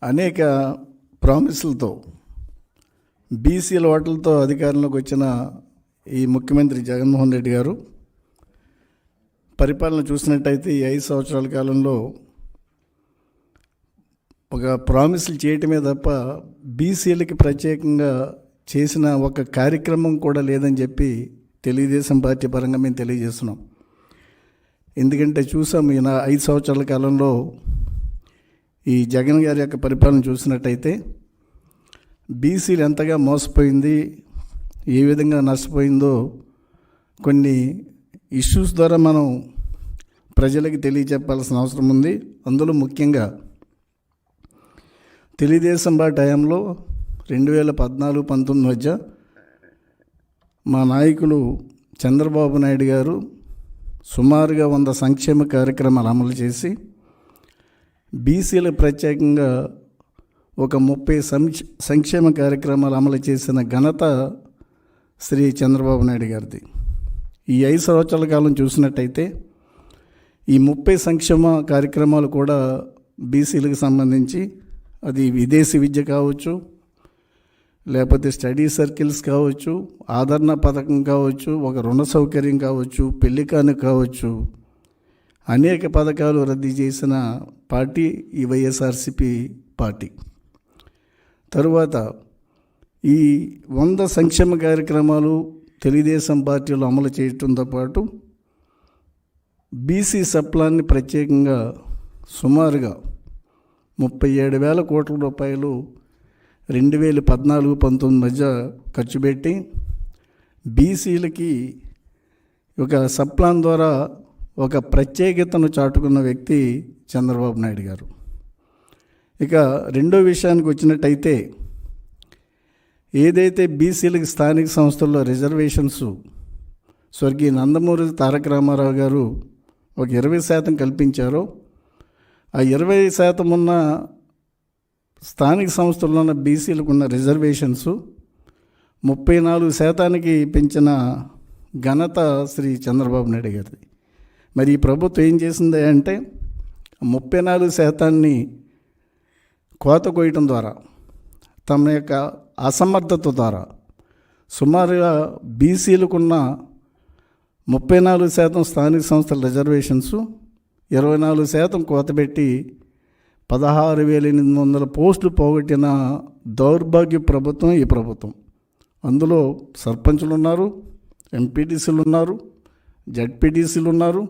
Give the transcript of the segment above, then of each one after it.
అనేక ప్రామిసులతో బీసీల ఓట్లతో అధికారంలోకి వచ్చిన ఈ ముఖ్యమంత్రి జగన్మోహన్ రెడ్డి గారు పరిపాలన చూసినట్టయితే ఈ 5 సంవత్సరాల కాలంలో ఒక ప్రామిసులు చేయటమే తప్ప బీసీలకి ప్రత్యేకంగా చేసిన ఒక కార్యక్రమం కూడా లేదని చెప్పి తెలుగుదేశం పార్టీ పరంగా మేము తెలియజేస్తున్నాం. ఎందుకంటే చూసాం ఈయన 5 సంవత్సరాల కాలంలో ఈ జగన్ గారి యొక్క పరిపాలన చూసినట్టయితే బీసీలు ఎంతగా మోసపోయింది, ఏ విధంగా నష్టపోయిందో కొన్ని ఇష్యూస్ ద్వారా మనం ప్రజలకి తెలియచెప్పాల్సిన అవసరం ఉంది. అందులో ముఖ్యంగా తెలుగుదేశం పార్టీ హయాంలో 2014-19 మధ్య మా నాయకులు చంద్రబాబు నాయుడు గారు సుమారుగా 100 సంక్షేమ కార్యక్రమాలు అమలు చేసి బీసీలకు ప్రత్యేకంగా ఒక 30 సంక్షేమ కార్యక్రమాలు అమలు చేసిన ఘనత శ్రీ చంద్రబాబు నాయుడు గారిది. ఈ 5 సంవత్సరాల కాలం చూసినట్టయితే ఈ 30 సంక్షేమ కార్యక్రమాలు కూడా బీసీలకు సంబంధించి, అది విదేశీ విద్య కావచ్చు, లేకపోతే స్టడీ సర్కిల్స్ కావచ్చు, ఆదరణ పథకం కావచ్చు, ఒక రుణ సౌకర్యం కావచ్చు, పెళ్లి కానుక కావచ్చు, అనేక పథకాలు రద్దు చేసిన పార్టీ ఈ వైఎస్ఆర్సీపీ పార్టీ. తరువాత ఈ 100 సంక్షేమ కార్యక్రమాలు తెలుగుదేశం పార్టీలో అమలు చేయడంతో పాటు బీసీ సప్లాన్ని ప్రత్యేకంగా సుమారుగా 37,000 కోట్ల రూపాయలు 2014-19 మధ్య ఖర్చు పెట్టి బీసీలకి ఒక సప్లాన్ ద్వారా ఒక ప్రత్యేకతను చాటుకున్న వ్యక్తి చంద్రబాబు నాయుడు గారు. ఇక రెండో విషయానికి వచ్చినట్టయితే, ఏదైతే బీసీలకి స్థానిక సంస్థల్లో రిజర్వేషన్స్ స్వర్గీయ నందమూరి తారక రామారావు గారు ఒక 20% కల్పించారో, ఆ 20% ఉన్న స్థానిక సంస్థల్లో ఉన్న బీసీలకు ఉన్న రిజర్వేషన్స్ 34% పెంచిన ఘనత శ్రీ చంద్రబాబు నాయుడు గారిది. మరి ఈ ప్రభుత్వం ఏం చేసింది అంటే 34% కోత కోయటం ద్వారా, తమ యొక్క అసమర్థత ద్వారా సుమారుగా బీసీలకున్న 34% స్థానిక సంస్థల రిజర్వేషన్స్ 24% కోతపెట్టి 16,800 పోస్టులు పోగొట్టిన దౌర్భాగ్య ప్రభుత్వం ఈ ప్రభుత్వం. అందులో సర్పంచులు ఉన్నారు, ఎంపీటీసీలు ఉన్నారు, జడ్పీటీసీలు ఉన్నారు,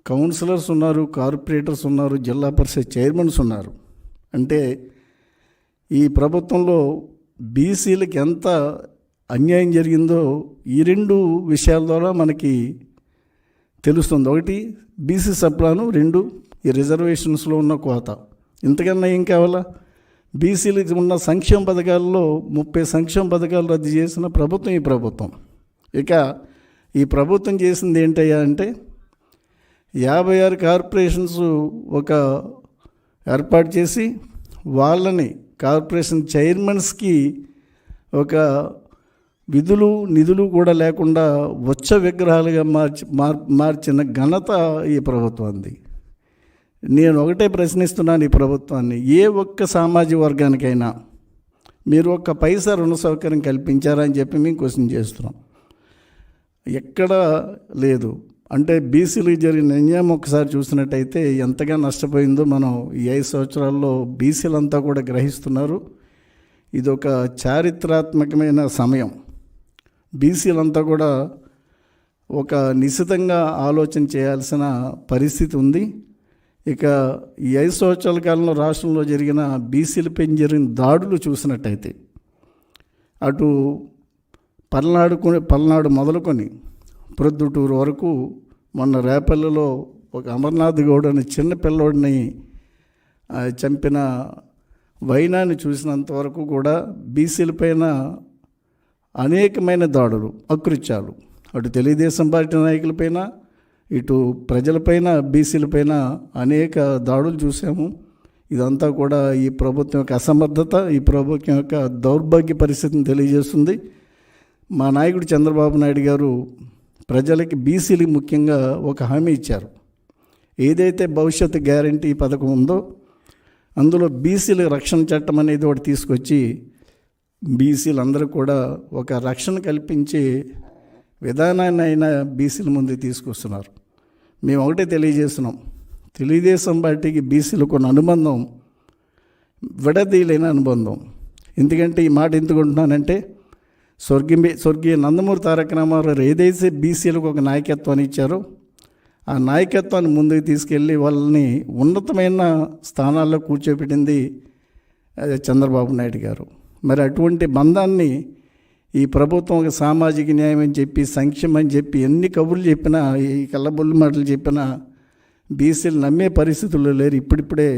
కౌన్సిలర్స్ ఉన్నారు, కార్పొరేటర్స్ ఉన్నారు, జిల్లా పరిషత్ చైర్మన్స్ ఉన్నారు. అంటే ఈ ప్రభుత్వంలో బీసీలకు ఎంత అన్యాయం జరిగిందో ఈ 2 విషయాల ద్వారా మనకి తెలుస్తుంది. ఒకటి బీసీ సప్లాను, 2 ఈ రిజర్వేషన్స్లో ఉన్న కోత. ఇంతకన్నా ఏం కావాలా? బీసీలకు ఉన్న సంక్షేమ పథకాల్లో 30 సంక్షేమ పథకాలు రద్దు చేసిన ప్రభుత్వం ఈ ప్రభుత్వం. ఇక ఈ ప్రభుత్వం చేసింది ఏంటయ్యా అంటే 56 కార్పొరేషన్స్ ఒక ఏర్పాటు చేసి వాళ్ళని కార్పొరేషన్ చైర్మన్స్కి ఒక విధులు నిధులు కూడా లేకుండా ఉచ్చ విగ్రహాలుగా మార్చిన ఘనత ఈ ప్రభుత్వాన్ని. నేను ఒకటే ప్రశ్నిస్తున్నాను ఈ ప్రభుత్వాన్ని, ఏ ఒక్క సామాజిక వర్గానికైనా మీరు ఒక్క పైసా రుణ సౌకర్యం కల్పించారని చెప్పి మేము క్వశ్చన్ చేస్తున్నాం. ఎక్కడా లేదు. అంటే బీసీలకు జరిగిన అన్యాయం ఒకసారి చూసినట్టయితే ఎంతగా నష్టపోయిందో మనం ఈ 5 సంవత్సరాల్లో బీసీలంతా కూడా గ్రహిస్తున్నారు. ఇది ఒక చారిత్రాత్మకమైన సమయం. బీసీలంతా కూడా ఒక నిశితంగా ఆలోచన చేయాల్సిన పరిస్థితి ఉంది. ఇక ఈ 5 సంవత్సరాల కాలంలో రాష్ట్రంలో జరిగిన బీసీలపై జరిగిన దాడులు చూసినట్టయితే అటు పల్నాడు మొదలుకొని ప్రొద్దుటూరు వరకు, మొన్న రేపల్లిలో ఒక అమర్నాథ్ గౌడ్ అనే చిన్న పిల్లోడిని చంపిన వైనాన్ని చూసినంత వరకు కూడా బీసీలపైన అనేకమైన దాడులు, అకృత్యాలు, అటు తెలుగుదేశం పార్టీ నాయకులపైన, ఇటు ప్రజలపైన, బీసీలపైన అనేక దాడులు చూసాము. ఇదంతా కూడా ఈ ప్రభుత్వం యొక్క అసమర్థత, ఈ ప్రభుత్వం యొక్క దౌర్భాగ్య పరిస్థితిని తెలియజేస్తుంది. మా నాయకుడు చంద్రబాబు నాయుడు గారు ప్రజలకి, బీసీలకి ముఖ్యంగా ఒక హామీ ఇచ్చారు. ఏదైతే భవిష్యత్తు గ్యారంటీ పథకం ఉందో అందులో బీసీల రక్షణ చట్టం అనేది ఒకటి తీసుకొచ్చి బీసీలందరూ కూడా ఒక రక్షణ కల్పించే విధానాన్ని అయినా బీసీల ముందు తీసుకొస్తున్నారు. మేము ఒకటే తెలియజేస్తున్నాం, తెలుగుదేశం పార్టీకి బీసీలకు ఉన్న అనుబంధం విడదీయలేని అనుబంధం. ఎందుకంటే ఈ మాట ఎందుకుంటున్నానంటే, స్వర్గీయ నందమూరి తారక రామారావు ఏదైతే బీసీలకు ఒక నాయకత్వాన్ని ఇచ్చారో ఆ నాయకత్వాన్ని ముందుకు తీసుకెళ్ళి వాళ్ళని ఉన్నతమైన స్థానాల్లో కూర్చోబెట్టింది చంద్రబాబు నాయుడు గారు. మరి అటువంటి బంధాన్ని ఈ ప్రభుత్వం ఒక సామాజిక న్యాయం అని చెప్పి, సంక్షేమం అని చెప్పి, ఎన్ని కబుర్లు చెప్పినా, ఈ కళ్ళబొల్లి మాటలు చెప్పినా బీసీలు నమ్మే పరిస్థితుల్లో లేరు. ఇప్పుడిప్పుడే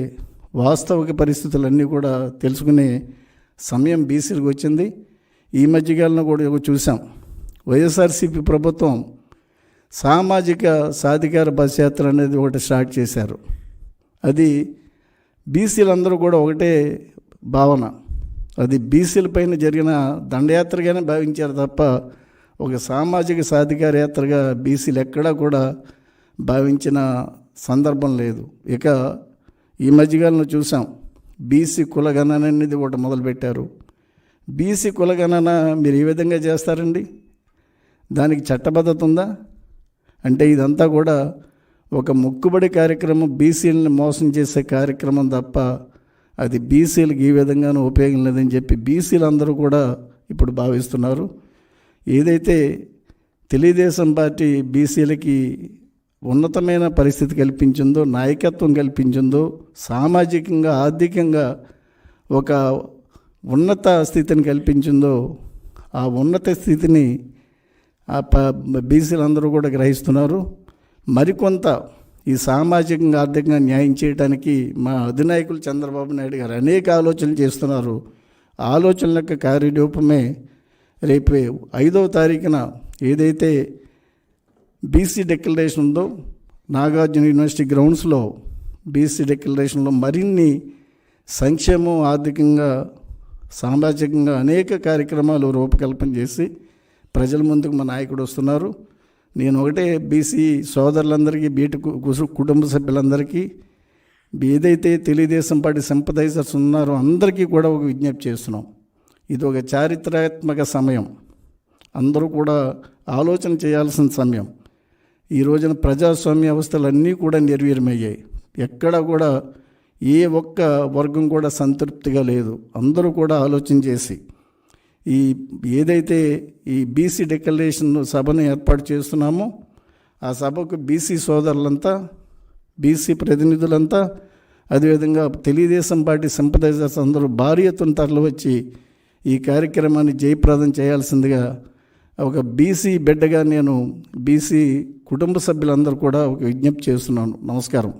వాస్తవిక పరిస్థితులన్నీ కూడా తెలుసుకునే సమయం బీసీలకు వచ్చింది. ఈ మధ్యకాలంలో కూడా చూసాం, వైఎస్ఆర్సీపీ ప్రభుత్వం సామాజిక సాధికార బస్ యాత్ర అనేది ఒకటి స్టార్ట్ చేశారు. అది బీసీలందరూ కూడా ఒకటే భావన, అది బీసీల పైన జరిగిన దండయాత్రగానే భావించారు తప్ప ఒక సామాజిక సాధికార యాత్రగా బీసీలు ఎక్కడా కూడా భావించిన సందర్భం లేదు. ఇక ఈ మధ్యకాలంలో చూసాం, బీసీ కులగణన అనేది ఒకటి మొదలుపెట్టారు. బీసీ కులగణన మీరు ఏ విధంగా చేస్తారండి? దానికి చట్టబద్ధత ఉందా? అంటే ఇదంతా కూడా ఒక మొక్కుబడి కార్యక్రమం, బీసీలని మోసం చేసే కార్యక్రమం తప్ప అది బీసీలకు ఈ విధంగానూ ఉపయోగం లేదని చెప్పి బీసీలందరూ కూడా ఇప్పుడు భావిస్తున్నారు. ఏదైతే తెలుగుదేశం పార్టీ బీసీలకి ఉన్నతమైన పరిస్థితి కల్పించిందో, నాయకత్వం కల్పించిందో, సామాజికంగా ఆర్థికంగా ఒక ఉన్నత స్థితిని కల్పించిందో, ఆ ఉన్నత స్థితిని బీసీలందరూ కూడా గ్రహిస్తున్నారు. మరికొంత ఈ సామాజికంగా ఆర్థికంగా న్యాయం చేయడానికి మా అధినాయకులు చంద్రబాబు నాయుడు గారు అనేక ఆలోచనలు చేస్తున్నారు. ఆలోచనల యొక్క కార్యరూపమే రేపు 5వ తారీఖున ఏదైతే బీసీ డిక్లరేషన్ ఉందో, నాగార్జున యూనివర్సిటీ గ్రౌండ్స్లో బీసీ డిక్లరేషన్లో మరిన్ని సంక్షేమం, ఆర్థికంగా, సామాజికంగా అనేక కార్యక్రమాలు రూపకల్పన చేసి ప్రజల ముందుకు మా నాయకుడు వస్తున్నారు. నేను ఒకటే బీసీ సోదరులందరికీ, బీటు కుటుంబ సభ్యులందరికీ, ఏదైతే తెలుగుదేశం పార్టీ సింపథైజర్స్ ఉన్నారో అందరికీ కూడా ఒక విజ్ఞప్తి చేస్తున్నాం. ఇది ఒక చారిత్రాత్మక సమయం, అందరూ కూడా ఆలోచన చేయాల్సిన సమయం. ఈ రోజున ప్రజాస్వామ్య వ్యవస్థలన్నీ కూడా నిర్వీర్యమయ్యాయి. ఎక్కడ కూడా ఏ ఒక్క వర్గం కూడా సంతృప్తిగా లేదు. అందరూ కూడా ఆలోచన చేసి ఏదైతే ఈ బీసీ డిక్లరేషన్ సభను ఏర్పాటు చేస్తున్నామో ఆ సభకు బీసీ సోదరులంతా, బీసీ ప్రతినిధులంతా, అదేవిధంగా తెలుగుదేశం పార్టీ సింపథైజర్స్ అందరూ భారీ ఎత్తున తరలి వచ్చి ఈ కార్యక్రమాన్ని జయప్రదం చేయాల్సిందిగా ఒక బీసీ బిడ్డగా నేను బీసీ కుటుంబ సభ్యులందరూ కూడా ఒక విజ్ఞప్తి చేస్తున్నాను. నమస్కారం.